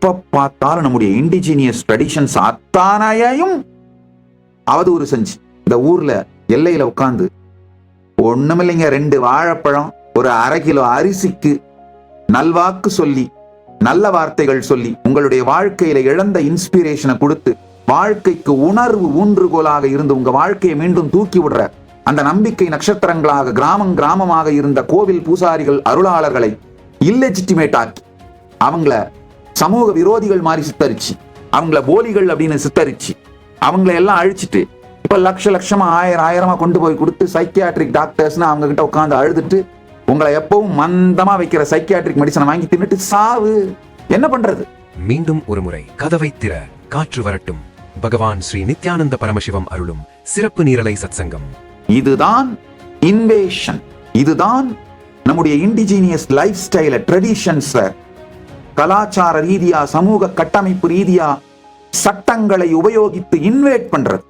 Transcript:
எப்ப பார்த்தாலும் நம்முடைய இண்டிஜினியஸ் ட்ரெடிஷன்ஸ் அத்தானையும் அவதூறு செஞ்சு இந்த ஊர்ல எல்லையில உட்கார்ந்து ஒண்ணுமில்லைங்க 2 வாழைப்பழம் ஒரு 1/2 கிலோ அரிசிக்கு நல்வாக்கு சொல்லி நல்ல வார்த்தைகள் சொல்லி உங்களுடைய வாழ்க்கையில இழந்த இன்ஸ்பிரேஷனை கொடுத்து வாழ்க்கைக்கு உணர்வு ஊன்றுகோலாக இருந்து உங்க வாழ்க்கையை மீண்டும் தூக்கி விடுற அந்த நம்பிக்கை நட்சத்திரங்களாக கிராமமாக இருந்த கோவில் பூசாரிகள் அருளாளர்களை இல்லெஜிட்டிமேட் ஆக்கி அவங்கள சமூக விரோதிகள் மாதிரி சித்தரிச்சு அவங்கள போலிகள் அப்படின்னு சித்தரிச்சு அவங்களை எல்லாம் அழிச்சிட்டு இப்ப லட்சமா 1000 கொண்டு போய் கொடுத்து சைக்கியாட்ரிக் டாக்டர்ஸ்னு அவங்க கிட்ட உட்காந்து அழுதுட்டு உங்களை எப்பவும் மந்தமா வைக்கிற சைக்கியாட்ரிக் மெடிசனை வாங்கி தின்னுட்டு சாவு. என்ன பண்றது? மீண்டும் ஒரு முறை கதவை திற, காற்று வரட்டும். பகவான் ஸ்ரீ நித்யானந்த பரமசிவம் அருளும் சிறப்பு நீரலை சத்சங்கம். இதுதான் இன்வேஷன். இதுதான் நம்முடைய இண்டிஜினியஸ் லைஃப் ஸ்டைல ட்ரெடிஷன்ஸ் கலாச்சார ரீதியா சமூக கட்டமைப்பு ரீதியா சட்டங்களை உபயோகித்து இன்வேட் பண்றது.